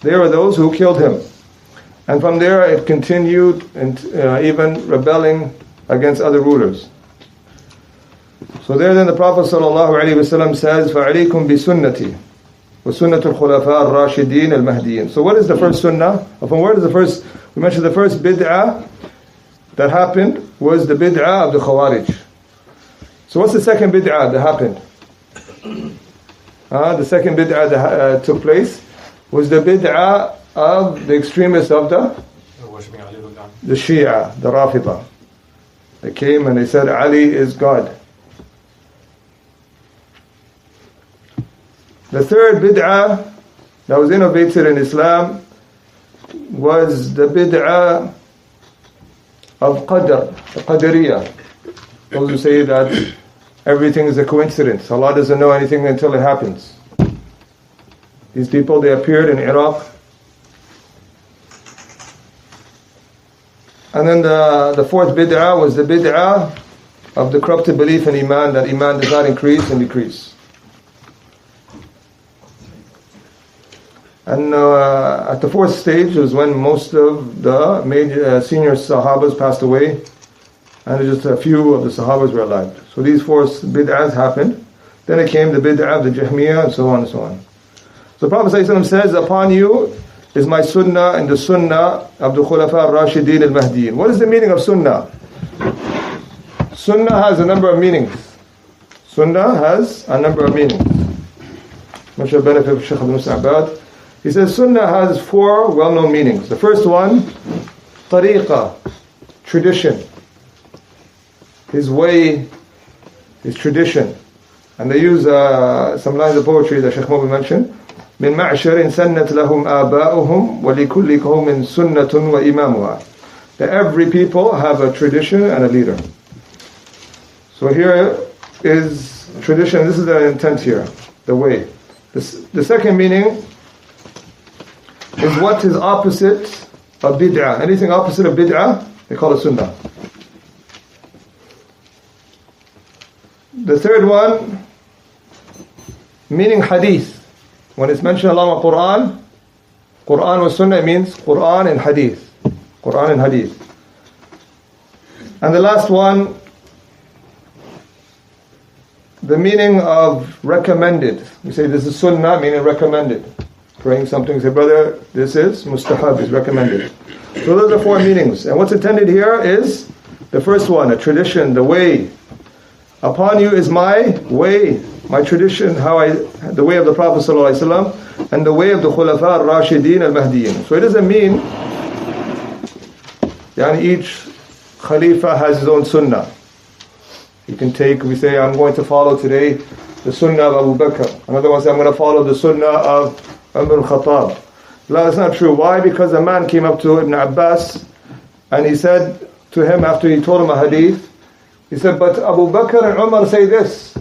they were those who killed him. And from there it continued, and even rebelling against other rulers. So there then the Prophet ﷺ says, فَعَلَيْكُمْ بِسُنَّتِي وَسُنَّةُ الْخُلَفَاءِ الرَّاشِدِينَ الْمَهْدِيِّينَ. So what is the first sunnah? From where is the first? We mentioned the first bid'ah that happened was the bid'ah of the Khawarij. So what's the second bid'ah that happened? The second bid'ah that took place was the bid'ah of the extremists of the Shia, the Rafida. They came and they said Ali is God. The third bid'ah that was innovated in Islam was the bid'ah of Qadr, the Qadariyah. Those who say that everything is a coincidence. Allah doesn't know anything until it happens. These people, they appeared in Iraq. And then the fourth bid'ah was the bid'ah of the corrupted belief in Iman, that Iman does not increase and decrease. And at the fourth stage was when most of the major senior Sahabas passed away, and just a few of the Sahabas were alive. So these four bid'ahs happened. Then it came the bid'ah of the Jahmiyyah, and so on and so on. So the Prophet ﷺ says, upon you is my sunnah and the sunnah of the Khulafa al-Rashidin al-Mahdiyin. What is the meaning of sunnah? Sunnah has a number of meanings. Sunnah has a number of meanings. Much of benefit of Shaykh Abdul Musa Abbad. He says sunnah has four well-known meanings. The first one, tariqah, tradition. His way, his tradition. And they use some lines of poetry that Shaykh Mubi mentioned. من معشر سنت لهم آباؤهم ولكل قوم سنة وإمامها. That every people have a tradition and a leader. So here is tradition. This is the intent here, the way. The second meaning is what is opposite of bid'ah. Anything opposite of bid'ah, they call it sunnah. The third one, meaning hadith. When it's mentioned along with Quran with sunnah, it means Quran and hadith. Quran and hadith. And the last one, the meaning of recommended. We say this is sunnah, meaning recommended. Praying something, say, brother, this is mustahab, is recommended. So those are four meanings. And what's intended here is the first one, a tradition, the way. Upon you is my way, my tradition, the way of the Prophet ﷺ, and the way of the Khulafa al-Rashidin al-Mahdiyin. So it doesn't mean each Khalifa has his own sunnah. You can we say, I'm going to follow today the sunnah of Abu Bakr. Another one says, I'm going to follow the sunnah of Umar al-Khattab. No, that's not true. Why? Because a man came up to Ibn Abbas and he said to him, after he told him a hadith, he said, but Abu Bakr and Umar say this.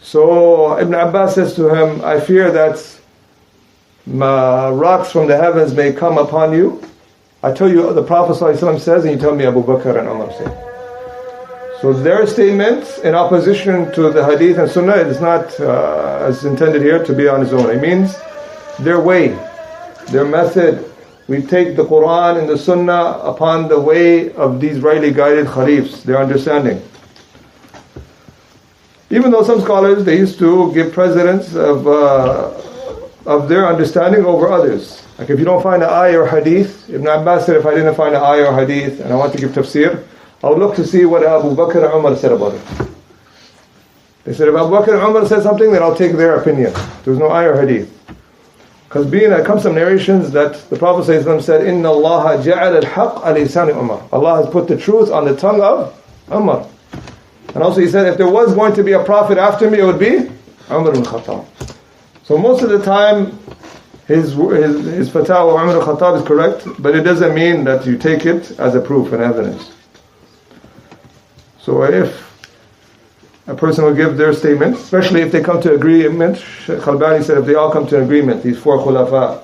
So Ibn Abbas says to him, I fear that rocks from the heavens may come upon you. I tell you the Prophet ﷺ says, and you tell me Abu Bakr and Umar say. So their statement in opposition to the hadith and sunnah is not as intended here to be on its own. It means their way, their method. We take the Quran and the sunnah upon the way of these rightly guided khalifs, their understanding. Even though some scholars, they used to give precedence of their understanding over others. Like if you don't find an ayah or hadith, Ibn Abbas said, if I didn't find an ayah or hadith and I want to give tafsir, I would look to see what Abu Bakr and Umar said about it. They said, if Abu Bakr and Umar said something, then I'll take their opinion. There's no ayah or hadith. Because it comes from narrations that the Prophet said, إِنَّ اللَّهَ جَعَلَ الْحَقَّ عَلَى لِسَانِ Umar. Allah has put the truth on the tongue of Umar. And also he said, if there was going to be a prophet after me, it would be Umar ibn Khattab. So most of the time, his fatwa Umar ibn Khattab is correct, but it doesn't mean that you take it as a proof and evidence. So if a person will give their statement, especially if they come to agreement, Shaykh Al-Bani said if they all come to an agreement, these four khulafa,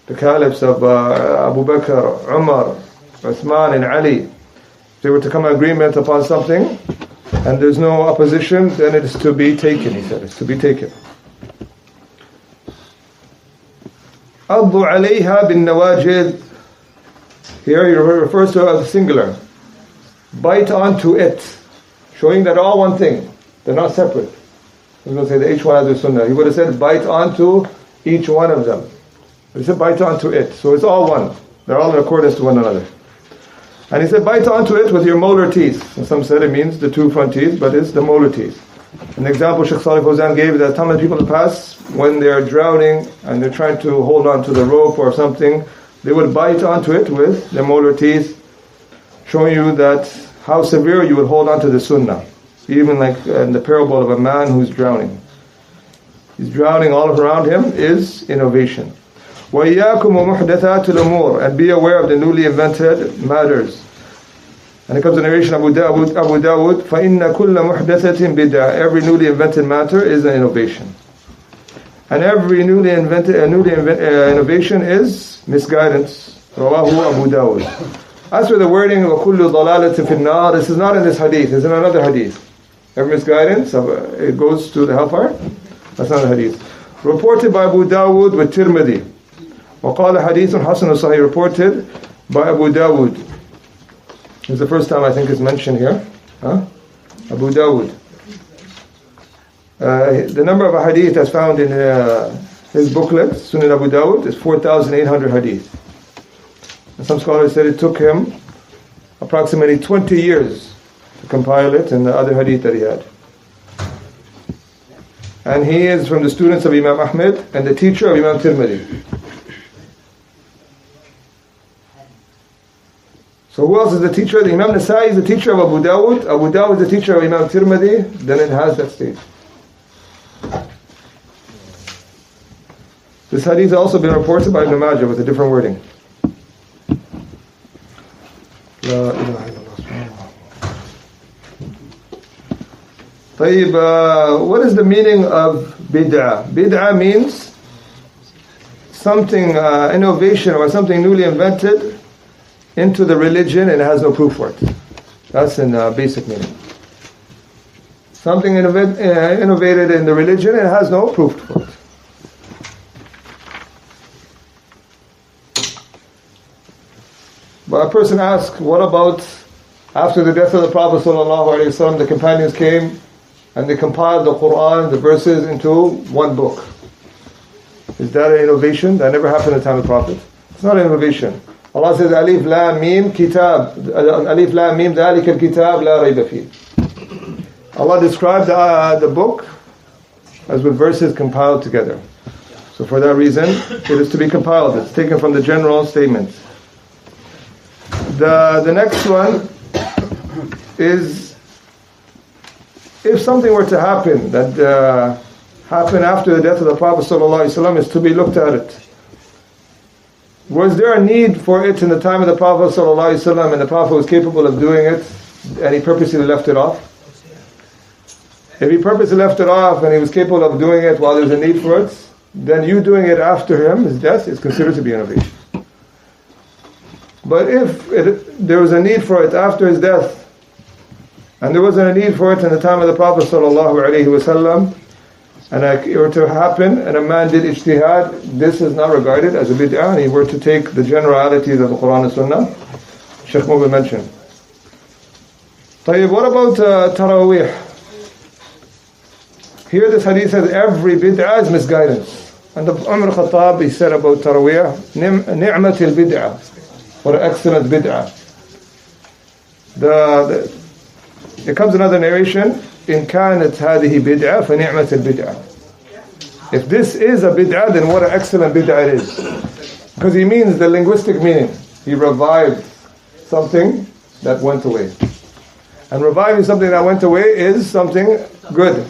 the caliphs of Abu Bakr, Umar, Uthman and Ali, if they were to come to agreement upon something and there's no opposition, then it is to be taken, he said, it's to be taken. عضوا عليها بالنواجذ. Here he refers to it as singular. Bite onto it, showing that all one thing. They're not separate. He was going to say that each one has a sunnah. He would have said bite onto each one of them. But he said bite onto it. So it's all one. They're all in accordance to one another. And he said bite onto it with your molar teeth. And some said it means the two front teeth, but it's the molar teeth. An example Shaykh Salih Fawzan gave that some of the people in the past, when they're drowning and they're trying to hold on to the rope or something, they would bite onto it with their molar teeth, showing you that how severe you would hold on to the sunnah. Even like in the parable of a man who's drowning. He's drowning, all around him is innovation. وَإِيَّاكُمْ وَمُحْدَثَاتِ الْأُمُورِ, and be aware of the newly invented matters. And it comes in narration Abu Dawud, فَإِنَّ كُلَّ مُحْدَثَةٍ بِدْعَةٍ, every newly invented matter is an innovation. And every newly invented innovation is misguidance. Rawahu Abu Dawud. As for the wording وَكُلُّ ضَلَالَةٍ فِي النَّارِ, this is not in this hadith, it's in another hadith. Every misguidance, it goes to the hellfire. That's not a hadith. Reported by Abu Dawud with Tirmidhi. وَقَالَ حَدِيثٌ حَسَنٌ صَحِيح, reported by Abu Dawud. It's the first time I think it's mentioned here. Abu Dawud. The number of hadith that's found in his booklet, Sunan Abu Dawud, is 4,800 hadith. And some scholars said it took him approximately 20 years to compile it and the other hadith that he had. And he is from the students of Imam Ahmed and the teacher of Imam Tirmidhi. So who else is the teacher? Imam Nasai is the teacher of Abu Dawud. Abu Dawud is the teacher of Imam Tirmidhi. Then it has that stage. This hadith has also been reported by Ibn Majah with a different wording. La ilaha illallah. طيب, what is the meaning of bid'ah? Bid'ah means something, innovation or something newly invented into the religion and it has no proof for it. That's in basic meaning. Something innovated in the religion and it has no proof for it. But a person asks, what about after the death of the Prophet ﷺ, the companions came and they compiled the Quran, the verses, into one book. Is that an innovation? That never happened at the time of the Prophet. It's not an innovation. Allah says, Alif Lam Mim Kitab. Alif Lam Mim Dhalika al-Kitab La Rayba Fi. Allah described the book as with verses compiled together. So for that reason, it is to be compiled. It's taken from the general statements. The next one is, if something were to happen that happened after the death of the Prophet ﷺ, is to be looked at it. Was there a need for it in the time of the Prophet ﷺ and the Prophet was capable of doing it and he purposely left it off? If he purposely left it off and he was capable of doing it while there's a need for it, then you doing it after him, his death, is considered to be innovation. But if there was a need for it after his death, and there wasn't a need for it in the time of the Prophet ﷺ, and it were to happen, and a man did ijtihad, this is not regarded as a bid'ah, and he were to take the generalities of the Quran and Sunnah, Shaykh Mubin mentioned. طيب, what about Taraweeh? Here this hadith says every bid'ah is misguidance. And Umar Khattab, he said about Taraweeh, ni'mat al-bid'ah. What an excellent bid'ah. It comes another narration, in kanat hadihi bid'ah fa ni'mat al-bid'ah. If this is a bid'ah, then what an excellent bid'ah it is. Because he means the linguistic meaning. He revived something that went away. And reviving something that went away is something good.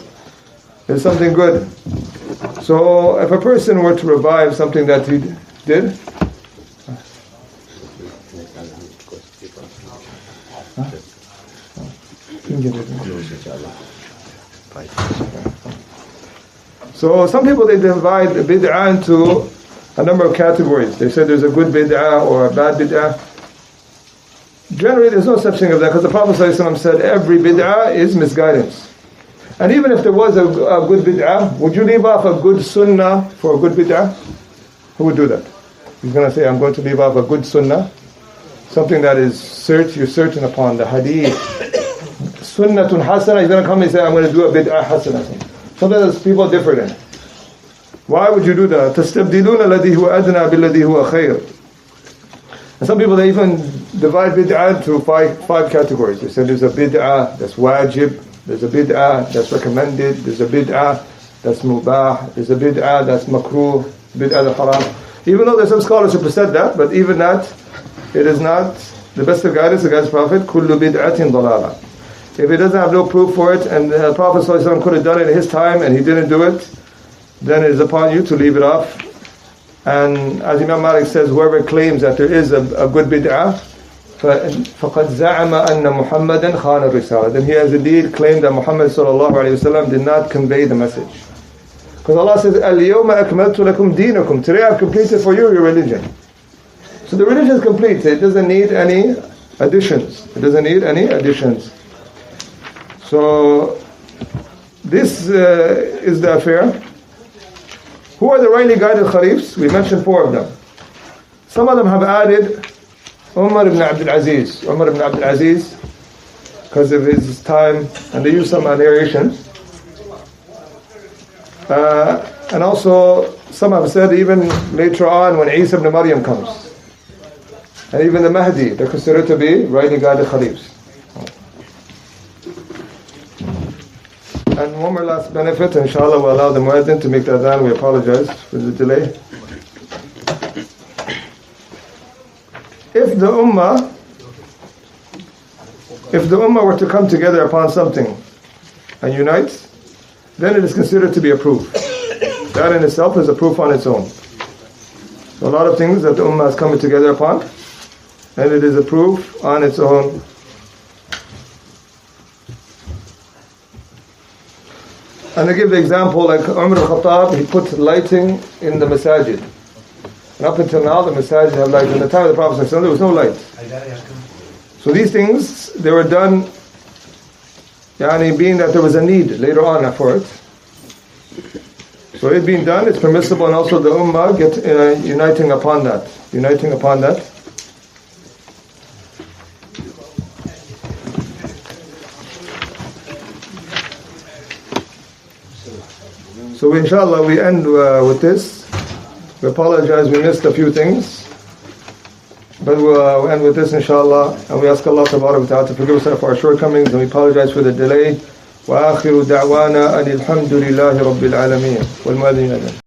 It's something good. So if a person were to revive something that he did, so some people, they divide bid'ah into a number of categories. They said there's a good bid'ah or a bad bid'ah. Generally there's no such thing as that, because the Prophet ﷺ said every bid'ah is misguidance. And even if there was a good bid'ah, would you leave off a good sunnah for a good bid'ah? Who would do that? He's going to say, I'm going to leave off a good sunnah, something that is you're certain upon, the hadith. Sunnatun hasana, he's going to come and say, I'm going to do a bid'ah hasana. Something that people differ in. Why would you do that? تَسْتَبْدِلُونَ الَّذِي هُوَ أَدْنَى بِالَّذِي هُوَ خَيْرٌ. And some people, they even divide bid'ah into five categories. They say there's a bid'ah that's wajib, there's a bid'ah that's recommended, there's a bid'ah that's mubah, there's a bid'ah that's makruh, bid'ah that's haram. Even though there's some scholars who said that, but even that, it is not the best of guidance, the guidance Prophet, kullu bid'atin dalala. If he doesn't have no proof for it, and the Prophet ﷺ could have done it in his time, and he didn't do it, then it is upon you to leave it off. And as Imam Malik says, whoever claims that there is a good bid'ah, فَقَدْ زَعَمَ أَنَّ مُحَمَّدًا خَانَ الرِّسَالَةِ, then he has indeed claimed that Muhammad ﷺ did not convey the message. Because Allah says, الْيَوْمَ أَكْمَلْتُ لَكُمْ دِينَكُمْ, today I've completed for you your religion. So the religion is complete. It doesn't need any additions. It doesn't need any additions. So this is the affair. Who are the rightly guided Khalifs? We mentioned 4 of them. Some of them have added Umar ibn Abdul Aziz. Umar ibn Abdul Aziz, because of his time, and they use some narrations. And also, some have said even later on when Isa ibn Maryam comes. And even the Mahdi, they're considered to be rightly guided Khalifs. And one more last benefit, inshallah we'll allow the muezzin to make the adhan. We apologize for the delay. If the ummah were to come together upon something and unite, then it is considered to be a proof. That in itself is a proof on its own. So a lot of things that the ummah is coming together upon, and it is a proof on its own. And I give the example, like Umar al-Khattab, he put lighting in the masajid. And up until now, the masajid have light. In the time of the Prophet there was no light. So these things, they were done, being that there was a need later on for it. So it being done, it's permissible, and also the ummah uniting upon that. Uniting upon that. So inshallah we end with this. We apologize, we missed a few things, but we'll end with this inshallah, and we ask Allah Tabarak wa Ta'ala to forgive us for our shortcomings, and we apologize for the delay. وآخر دعوانا أن الحمد لله رب العالمين والمؤذن